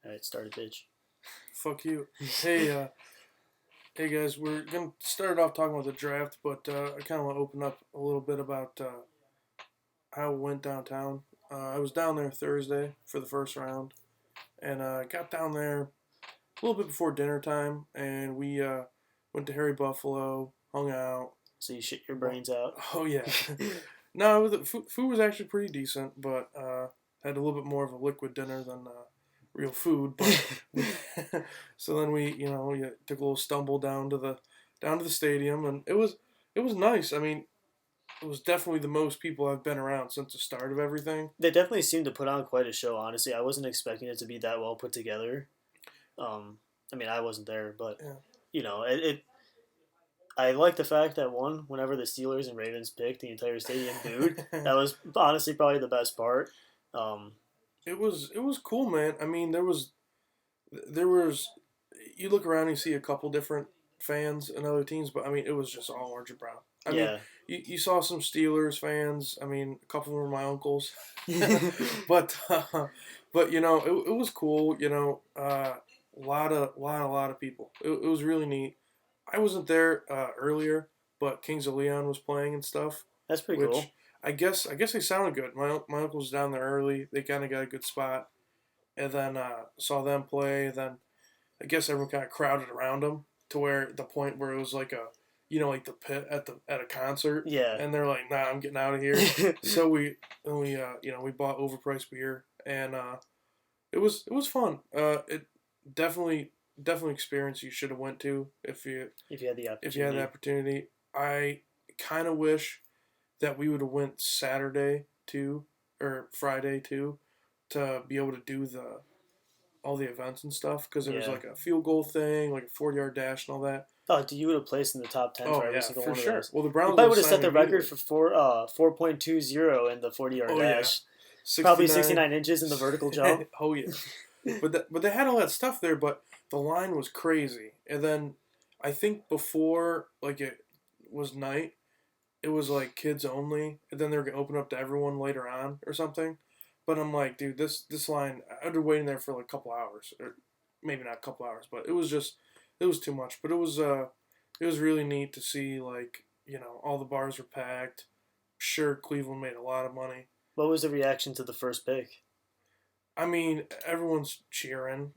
All right, start it, bitch. Fuck you. Hey guys, we're gonna start off talking about the draft, but I kind of want to open up a little bit about how it went downtown. I was down there Thursday for the first round, and got down there a little bit before dinner time, and we went to Harry Buffalo, hung out. So you shit your brains out. Oh yeah, no, the food was actually pretty decent, but had a little bit more of a liquid dinner than real food. But so then we took a little stumble down to the stadium, and it was nice. I mean, it was definitely the most people I've been around since the start of everything. They definitely seemed to put on quite a show. Honestly, I wasn't expecting it to be that well put together. I mean, I wasn't there, but Yeah. it. I like the fact that whenever the Steelers and Ravens picked, the entire stadium booed. That was honestly probably the best part. Um, It was cool, man. I mean, there was you look around and you see a couple different fans and other teams, but I mean, it was just all orange and brown. I mean, yeah, you saw some Steelers fans. I mean, a couple were my uncles, but it was cool. A lot of people. It was really neat. I wasn't there earlier, but Kings of Leon was playing and stuff, that's pretty which cool. I guess they sounded good. My uncle was down there early. They kind of got a good spot, and then saw them play. Then I guess everyone kind of crowded around them to where the point where it was like like the pit at a concert, Yeah, and they're like, "Nah, I'm getting out of here." So we bought overpriced beer, and it was fun. It definitely definitely experience you should have went to if you had the if you had the opportunity. opportunity. I kind of wish that we would have went Saturday too or Friday too to be able to do the all the events and stuff because there was Yeah. like a field goal thing, like a 40-yard dash and all that. Oh, you would have placed in the top 10 for Oh every yeah, single for one of sure. those. Well, the You Browns would probably have would have signed set me the record immediately. for 4.20 in the 40-yard Oh yeah, dash. Probably 69. 69 inches in the vertical jump. Oh yeah, but they had all that stuff there, but the line was crazy. And then I think before like it was night, it was like kids only, and then they were gonna open up to everyone later on or something. But I'm like, dude, this line, I'd been waiting there for like a couple hours, or maybe not a couple hours, but it was too much. But it was really neat to see like all the bars were packed. Sure, Cleveland made a lot of money. What was the reaction to the first pick? I mean, everyone's cheering.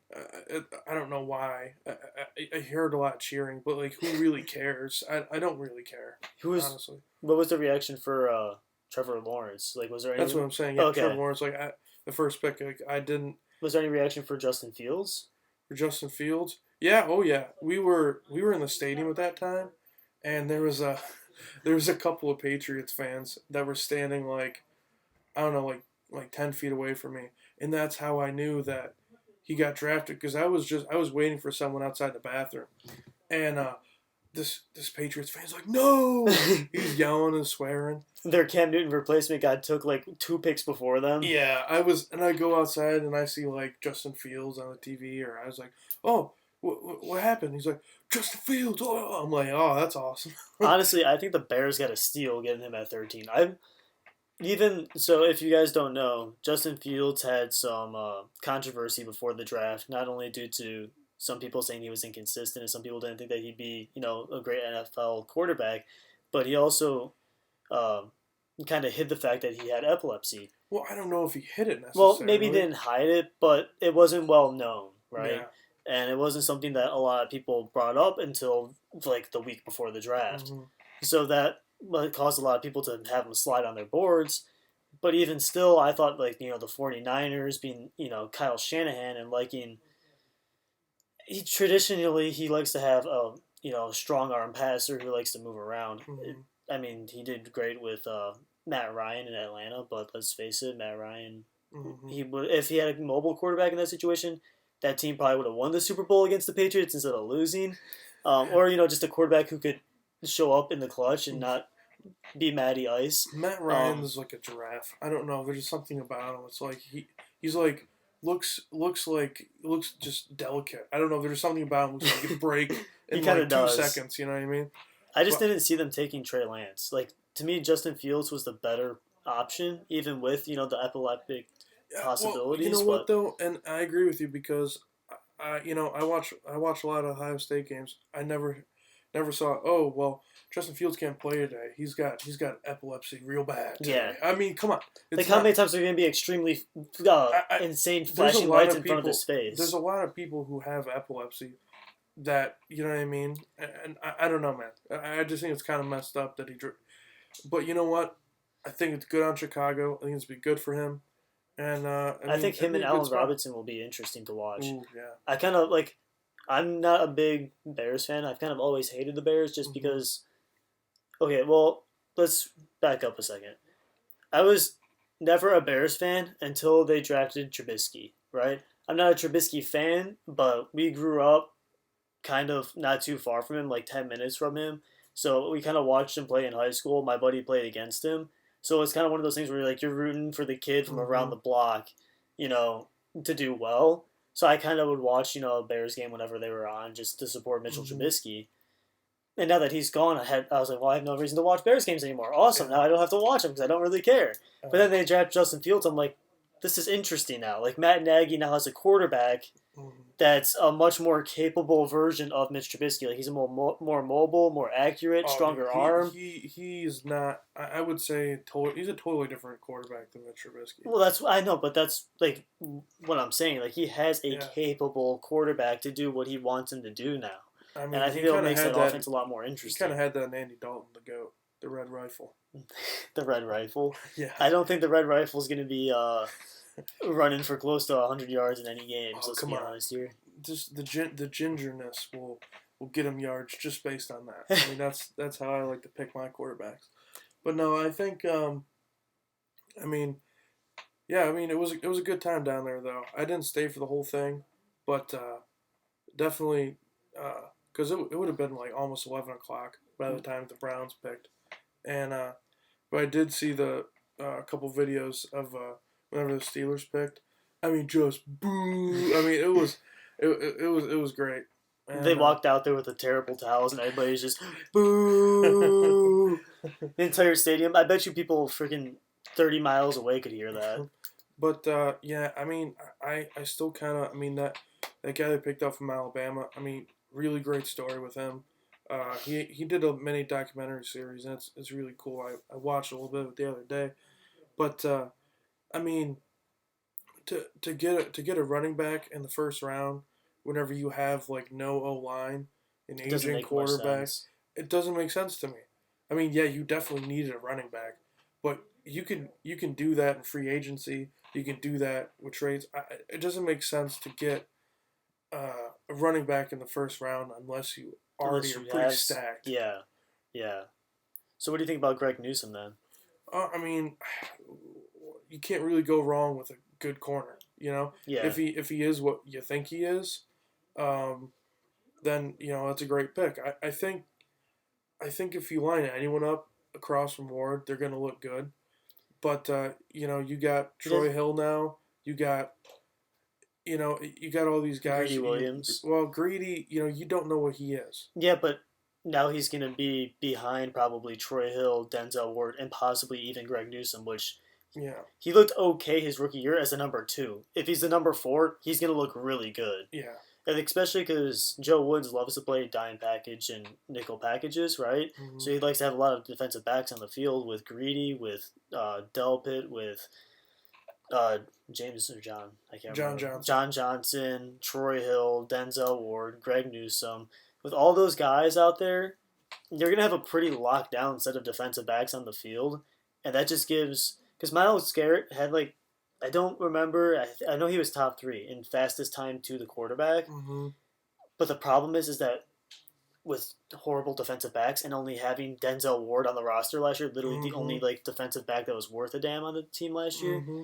I don't know why. I heard a lot of cheering, but like, who really cares? I don't really care, Who was? honestly. What was the reaction for Trevor Lawrence? Like, was there That's any? what I'm saying. Yeah, Trevor Okay. Lawrence. Like the first pick, like, I didn't Was there any reaction for Justin Fields? for Justin Fields. Yeah, oh yeah. We were in the stadium at that time, and there was a there was a couple of Patriots fans that were standing like I don't know like 10 feet away from me, and that's how I knew that he got drafted because I was waiting for someone outside the bathroom, and this Patriots fan's like no, he's yelling and swearing. Their Cam Newton replacement guy took like 2 picks before them. Yeah, and I go outside and I see like Justin Fields on the TV, or I was like, oh, what happened? He's like, Justin Fields. Oh, I'm like, oh, that's awesome. Honestly, I think the Bears got a steal getting him at 13. I even so, if you guys don't know, Justin Fields had some controversy before the draft, not only due to some people saying he was inconsistent and some people didn't think that he'd be, a great NFL quarterback, but he also um, kind of hid the fact that he had epilepsy. Well, I don't know if he hit it Well, maybe he necessarily. didn't hide it, but it wasn't well known, right? Yeah. And it wasn't something that a lot of people brought up until like the week before the draft. Hmm. So that caused a lot of people to have him slide on their boards. But even still, I thought like, the 49ers being, Kyle Shanahan and liking he likes to have a strong arm passer who likes to move around. Hmm. I mean, he did great with Matt Ryan in Atlanta, but let's face it, Matt Ryan, Hmm. he would if he had a mobile quarterback in that situation, that team probably would have won the Super Bowl against the Patriots instead of losing, or just a quarterback who could show up in the clutch and not be Matty Ice. Matt Ryan Um, is like a giraffe. I don't know. There's just something about him. It's like he's like looks just delicate. I don't know. There's something about him. Looks like he could break he in kind like of two does. seconds. You know what I mean? I just But didn't see them taking Trey Lance. Like to me, Justin Fields was the better option, even with the epileptic Well, you know possibilities, what but though, and I agree with you because I watch a lot of Ohio State games. I never saw. Oh well, Justin Fields can't play today. He's got epilepsy real bad yeah. today. I mean, come on, Like it's how many not. times are going to be extremely I insane there's a flashing lot lights of in front of his people. There's face? a lot of people who have epilepsy that you know what I mean. And I don't know, man. I just think it's kind of messed up that he. But you know what? I think it's good on Chicago. I think it's be good for him. And I I mean, think it'd him be and a good Allen spot. Robinson will be interesting to watch. Ooh, yeah. I kind of like. I'm not a big Bears fan. I've kind of always hated the Bears just Hmm. because. Okay, well, let's back up a second. I was never a Bears fan until they drafted Trubisky, right? I'm not a Trubisky fan, but we grew up kind of not too far from him, like 10 minutes from him. So we kind of watched him play in high school. My buddy played against him. So it's kind of one of those things where you're rooting for the kid from around Hmm. the block, you know, to do well. So I kind of would watch, a Bears game whenever they were on just to support Mitchell Hmm. Trubisky. And now that he's gone, I was like, well, I have no reason to watch Bears games anymore. Awesome. Yeah. Now I don't have to watch them because I don't really care. But Uh, then they draft Justin Fields. I'm like, this is interesting now. Like Matt Nagy now has a quarterback mhm. that's a much more capable version of Mitch Trubisky. Like he's a more mobile, more accurate, Oh, dude, stronger arm. he's not. I would say he's a totally different quarterback than Mitch Trubisky. Well, that's I know, but that's like what I'm saying. Like he has a Yeah, capable quarterback to do what he wants him to do now, I and I mean, think that makes that that. offense a lot more He kind of interesting. had that in Andy Dalton, the goat, the Red Rifle. The Red Rifle. Yeah. I don't think the Red Rifle is going to be running for close to 100 yards in any games. Oh Let's come be on, honest here. just the gingerness will get him yards just based on that. I mean, that's how I like to pick my quarterbacks. But no, I think I mean, yeah, I mean it was a good time down there though. I didn't stay for the whole thing, but definitely because it would have been like almost 11 o'clock by the time the Browns picked, and but I did see the couple videos of whenever the Steelers picked. I mean, just boo! I mean, it was great, They and walked out there with the terrible towels, and everybody's just boo. The entire stadium. I bet you people freaking 30 miles away could hear that. but yeah, I mean, I still kind of I mean that guy they picked up from Alabama. I mean, really great story with him. He did a mini documentary series, and it's really cool. I watched a little bit of it the other day, but I mean, to get a running back in the first round, whenever you have like no O line, an It doesn't aging make much quarterback, sense. it doesn't make sense to me. I mean, yeah, you definitely needed a running back, but you can do that in free agency. You can do that with trades. It doesn't make sense to get a running back in the first round unless you already Unless are you pretty have, stacked. yeah, yeah. So what do you think about Greg Newsom then? I mean, you can't really go wrong with a good corner. You know, Yeah, if he is what you think he is, um, then that's a great pick. I think if you line anyone up across from Ward, they're gonna look good. But you got he does. Troy Hill now. You got all these guys. Greedy Williams. Well, Greedy. You don't know what he is. Yeah, but now he's gonna be behind probably Troy Hill, Denzel Ward, and possibly even Greg Newsom, which Yeah, he looked okay his rookie year as a number two. If he's the number four, he's gonna look really good. yeah. And especially because Joe Woods loves to play dime package and nickel packages, right? Hmm. So he likes to have a lot of defensive backs on the field with Greedy, with Delpit, with uh, James or John, I can't John remember. Johnson. John Johnson, Troy Hill, Denzel Ward, Greg Newsom. With all those guys out there, you're gonna have a pretty locked down set of defensive backs on the field, and that just gives because Miles Garrett had like I don't remember. I know he was top three in fastest time to the quarterback, Hmm. but the problem is that with horrible defensive backs and only having Denzel Ward on the roster last year, literally the Hmm. only like defensive back that was worth a damn on the team last year, Hmm.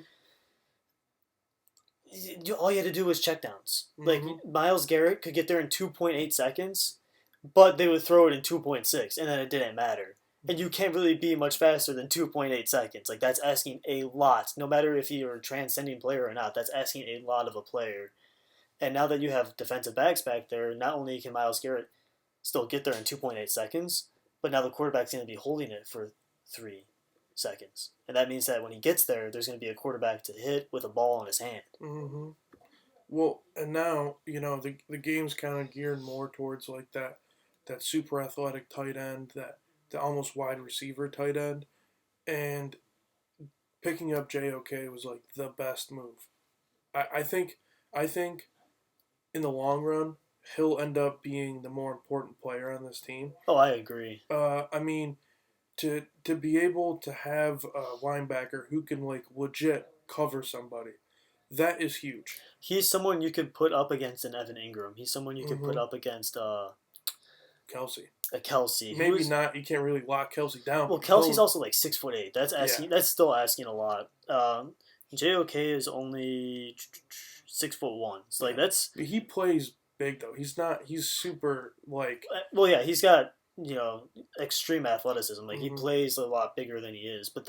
all you had to do was checkdowns. Like Hmm. Miles Garrett could get there in 2.8 seconds, but they would throw it in 2.6, and then it didn't matter. And you can't really be much faster than 2.8 seconds. Like that's asking a lot. No matter if you're a transcending player or not, that's asking a lot of a player. And now that you have defensive backs back there, not only can Miles Garrett still get there in 2.8 seconds, but now the quarterback's going to be holding it for three. seconds. And that means that when he gets there, there's going to be a quarterback to hit with a ball in his hand. Mm-hmm. Well, and now, the game's kind of geared more towards like that super athletic tight end, that the almost wide receiver tight end, and picking up JOK was like the best move. I think in the long run he'll end up being the more important player on this team. Oh, I agree. I mean, to be able to have a linebacker who can like legit cover somebody, that is huge. He's someone you could put up against an Evan Ingram. He's someone you could put up against Kelsey. a Kelsey. Maybe not. You can't really lock Kelsey down. Well, Kelsey's also like 6'8". That's asking. That's still asking a lot. JOK is only 6'1". So like that's. He plays big though. He's not. He's super like. Well, yeah, he's got extreme athleticism. Like he plays a lot bigger than he is. But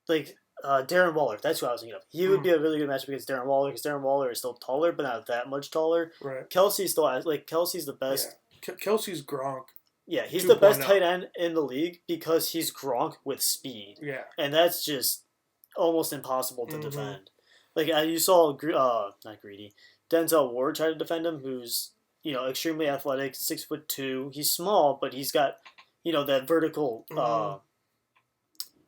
Darren Waller, that's who I was thinking of. He would be a really good matchup against Darren Waller because Darren Waller is still taller, but not that much taller. Right. Kelsey's the best. Yeah. Kelsey's Gronk. Yeah, he's the best tight end in the league because he's Gronk with speed. Yeah. And that's just almost impossible to defend. Like you saw, not Greedy, Denzel Ward try to defend him, who's extremely athletic, 6'2". He's small, but he's got that vertical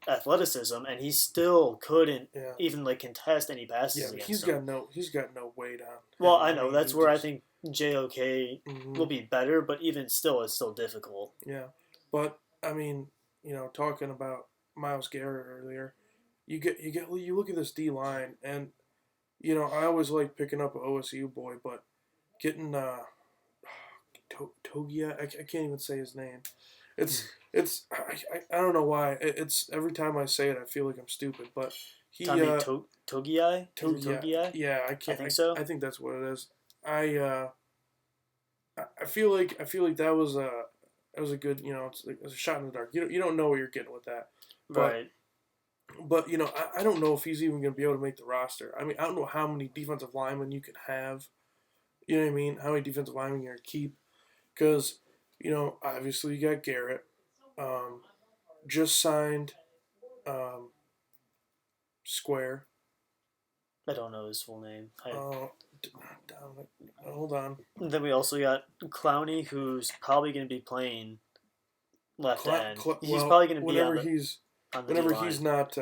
athleticism, and he still couldn't even contest any passes. Yeah, against he's him. got no weight on. Well, I know that's where I think JOK will be better, but even still, it's still difficult. Yeah, but I mean, talking about Myles Garrett earlier, you look at this D line, and I always like picking up an OSU boy, but getting Togia, I can't even say his name. I don't know why. It's every time I say it, I feel like I'm stupid. But he Togiai. Yeah, I can't. I think so. I think that's what it is. I feel like that was a good. It's a shot in the dark. You don't know what you're getting with that. Right. But I don't know if he's even going to be able to make the roster. I mean, I don't know how many defensive linemen you can have. You know what I mean? How many defensive linemen you're going to keep? Because obviously you got Garrett. Just signed Square. I don't know his full name. Hold on. Then we also got Clowney, who's probably going to be playing left end. He's probably going to be whenever whenever he's not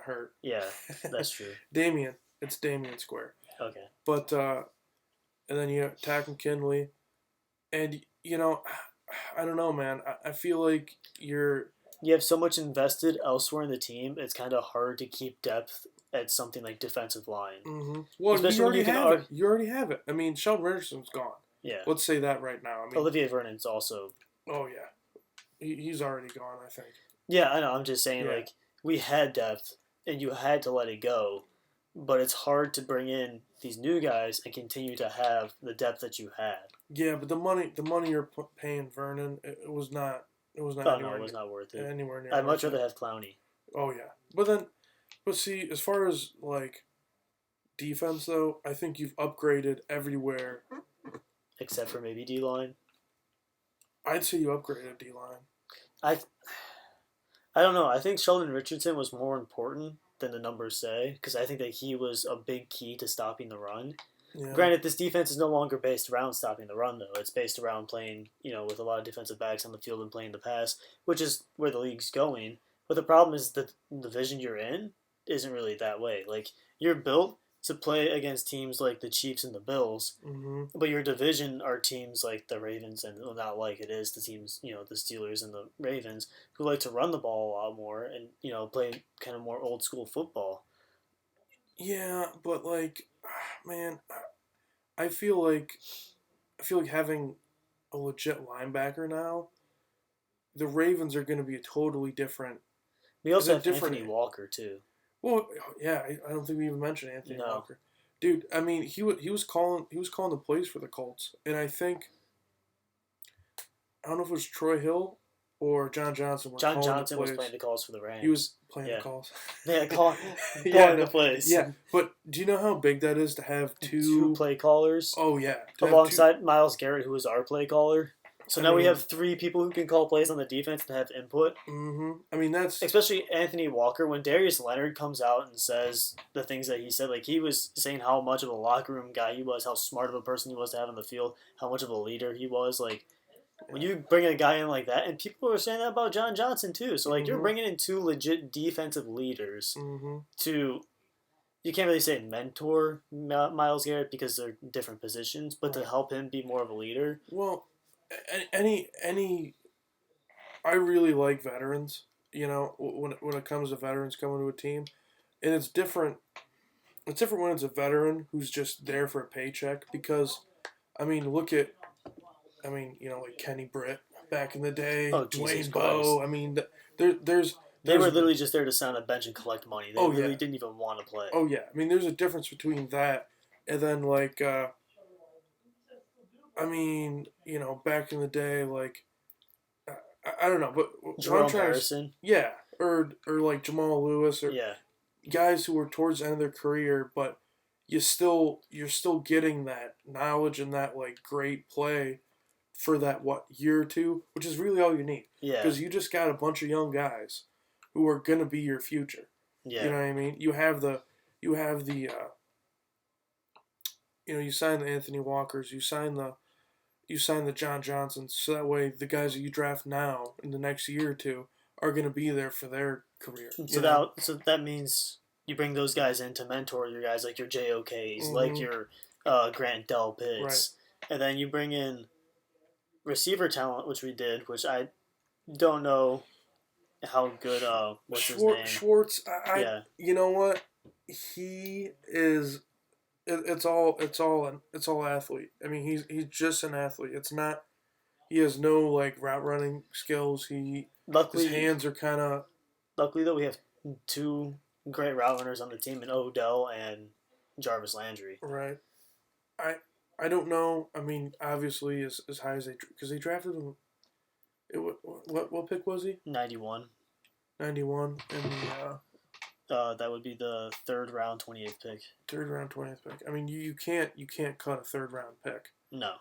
hurt. Yeah, that's true. Damian. It's Damian Square. Okay. But and then you have Tack McKinley, and I don't know, man. I feel like you have so much invested elsewhere in the team. It's kind of hard to keep depth at something like defensive line. Mm-hmm. Well, especially you already have it. I mean, Sheldon Richardson's gone. Yeah. Let's say that right now. I mean, Olivier Vernon's also. Oh yeah, he's already gone, I think. Yeah, I know. I'm just saying, we had depth, and you had to let it go. But it's hard to bring in these new guys and continue to have the depth that you had. Yeah, but the money you're paying Vernon, it was not. It was not. Oh no, it was not worth it. Anywhere near. I'd much rather have Clowney. Oh yeah, but see, as far as defense though, I think you've upgraded everywhere, except for maybe D line. I'd say you upgraded D line. I don't know. I think Sheldon Richardson was more important than the numbers say, because I think that he was a big key to stopping the run. Yeah. Granted, this defense is no longer based around stopping the run, though. It's based around playing, with a lot of defensive backs on the field and playing the pass, which is where the league's going. But the problem is that the division you're in isn't really that way. Like, you're built to play against teams like the Chiefs and the Bills, but your division are teams like the Ravens, and not like it is the teams, the Steelers and the Ravens, who like to run the ball a lot more and, play kind of more old school football. Yeah, but man, I feel like having a legit linebacker now, the Ravens are going to be a totally different. We also have Anthony Walker too. Well, yeah, I don't think we even mentioned Anthony Walker. Dude, I mean, he was calling the plays for the Colts, and I don't know if it was Troy Hill or John Johnson. John Johnson was playing the calls for the Rams. He was playing the calls. Yeah, calling the plays. Yeah, but do you know how big that is to have two play callers? Oh yeah, alongside Myles Garrett, who was our play caller. So I now we mean, have three people who can call plays on the defense and have input. I mean, that's Especially Anthony Walker. When Darius Leonard comes out and says the things that he said, like he was saying how much of a locker room guy he was, how smart of a person he was to have on the field, how much of a leader he was. Like when you bring a guy in like that, and people were saying that about John Johnson too. So like you're bringing in two legit defensive leaders to. You can't really say mentor Miles Garrett because they're different positions, but to help him be more of a leader. well, any. I really like veterans. You know, when it comes to veterans coming to a team, and it's different. It's different when it's a veteran who's just there for a paycheck because, I mean, look at, I mean, you know, like Kenny Britt back in the day, Oh Jesus Dwayne Christ! Bowe. I mean, there's They were literally just there to sit on a bench and collect money. They really yeah. didn't even want to play. Oh yeah, I mean, there's a difference between that and then like, I mean, you know, back in the day, like, I don't know, but what Jerome I'm trying Harrison. yeah, or like Jamal Lewis or Yeah. guys who were towards the end of their career, but you're still getting that knowledge and that like great play for that year or two, which is really all you need. Yeah. Because you just got a bunch of young guys who are gonna be your future. Yeah. You know what I mean? You have the you know, you sign the Anthony Walkers, you sign the John Johnsons, so that way the guys that you draft now in the next year or two are going to be there for their career. So that means you bring those guys in to mentor your guys like your JOKs, like your Grant Delpits, Right. And then you bring in receiver talent, which we did, which I don't know how good. What's his name? Schwartz. Yeah. You know what? He is. It's all athlete. I mean, he's just an athlete. It's not. He has no like route running skills. Luckily, his hands are kind of. Luckily, though, we have two great route runners on the team in Odell and Jarvis Landry. Right. I don't know. I mean, obviously, as high as because they drafted him. What pick was he? 91. 91 in the. That would be the third round, 28th pick. Third round, 20th pick. I mean, you can't cut a third round pick. No.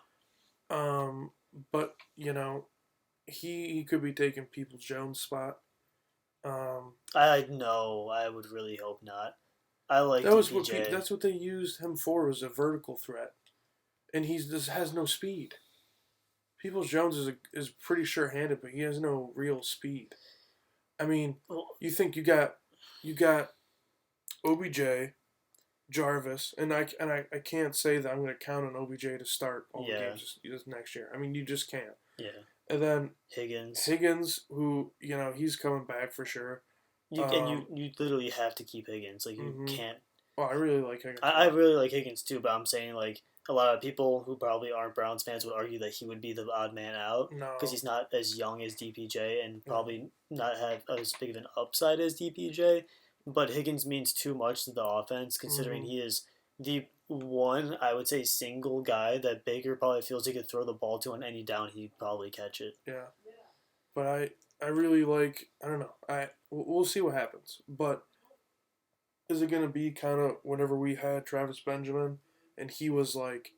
But you know, he could be taking Peoples Jones' spot. I know. I would really hope not. I like DPJ. That's what they used him for, was a vertical threat, and just has no speed. Peoples Jones is pretty sure-handed, but he has no real speed. I mean, you think you got OBJ, Jarvis, and I can't say that I'm going to count on OBJ to start all the games this next year. I mean, you just can't. Yeah. And then Higgins, who he's coming back for sure. You literally have to keep Higgins. Like you can't. Oh, I really like Higgins. I really like Higgins too, but I'm saying like a lot of people who probably aren't Browns fans would argue that he would be the odd man out because he's not as young as DPJ and probably not have as big of an upside as DPJ. But Higgins means too much to the offense, considering he is the one, I would say, single guy that Baker probably feels he could throw the ball to on any down. He'd probably catch it. Yeah, but I really like. I don't know. We'll see what happens. But is it gonna be kind of whenever we had Travis Benjamin, and he was like,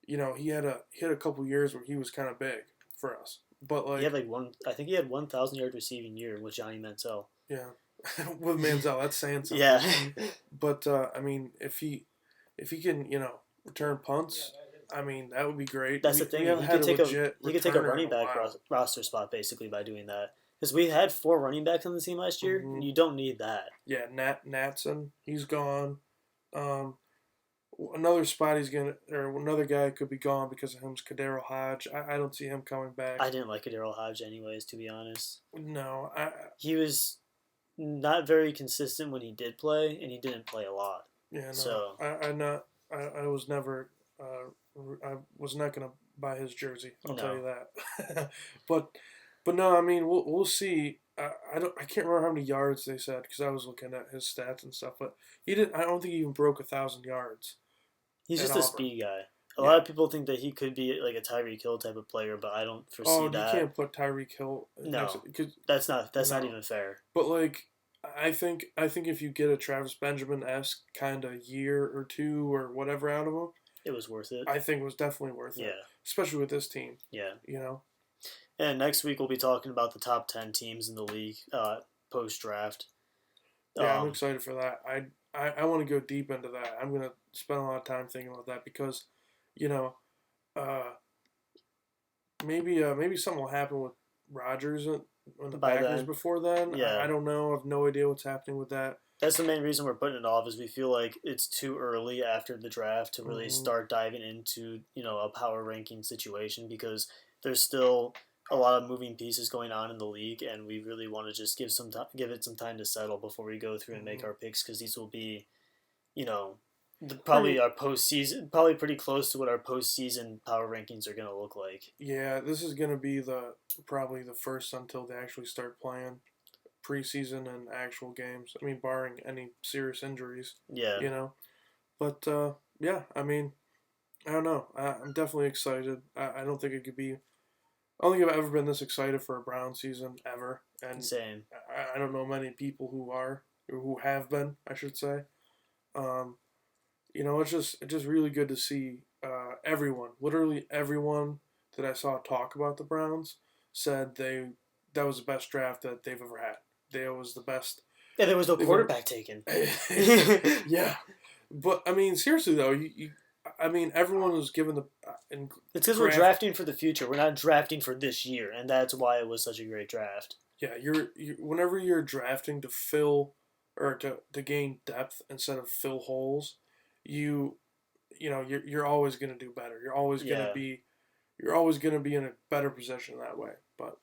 you know, he had a couple years where he was kind of big for us. But like he had like I think he had 1,000-yard receiving year with Johnny Manziel. Yeah, with Manziel, that's saying something. Yeah. But I mean, if he can, you know, return punts, I mean, that would be great. That's the thing. He could take a running back roster spot basically by doing that. Because we had 4 running backs on the team last year. You don't need that. Yeah, Natson, he's gone. Another spot another guy could be gone because of him is Kadero Hodge. I don't see him coming back. I didn't like Kadero Hodge anyways, to be honest. No, he was not very consistent when he did play, and he didn't play a lot. Yeah, no. So I was never. I was not gonna buy his jersey. I'll tell you that. but no, I mean we'll see. I can't remember how many yards they said because I was looking at his stats and stuff. But he didn't. I don't think he even broke 1,000 yards. He's just a speed guy. A lot of people think that he could be like a Tyreek Hill type of player, but I don't foresee that. You can't put Tyreek Hill. No, that's not even fair. But like, I think if you get a Travis Benjamin-esque kind of year or two or whatever out of him, it was worth it. I think it was definitely worth it, Yeah, especially with this team. yeah. You know. And next week we'll be talking about the top 10 teams in the league post draft. Yeah, I'm excited for that. I want to go deep into that. I'm gonna spend a lot of time thinking about that because, you know, uh, maybe something will happen with Rodgers and the By Packers then, before then. yeah. I don't know. I have no idea what's happening with that. That's the main reason we're putting it off is we feel like it's too early after the draft to really Mhm. start diving into a power ranking situation because there's still a lot of moving pieces going on in the league and we really want to just give it some time to settle before we go through and make Mhm. our picks because these will be you know probably Pretty. our postseason probably pretty close to what our postseason power rankings are going to look like. Yeah, this is gonna be probably the first until they actually start playing preseason and actual games. I mean, barring any serious injuries, Yeah, you know. But yeah, I mean, I don't know. I'm definitely excited. I don't think it could be. I don't think I've ever been this excited for a Brown season ever, and same. I don't know many people who are or who have been. I should say. Um, it's just really good to see everyone, literally everyone that I saw talk about the Browns said that was the best draft that they've ever had. They was the best. Yeah, there was no They've ever, quarterback taken. yeah, but I mean, seriously though, I mean, everyone was given the. It's because we're drafting for the future. We're not drafting for this year, and that's why it was such a great draft. Yeah, whenever you're drafting to fill or to gain depth instead of fill holes, you you're always gonna do better. Yeah. You're always gonna be in a better position that way. But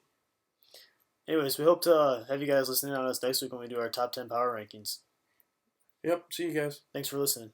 Anyways, we hope to have you guys listening on us next week when we do our top 10 power rankings. yep, see you guys. Thanks for listening.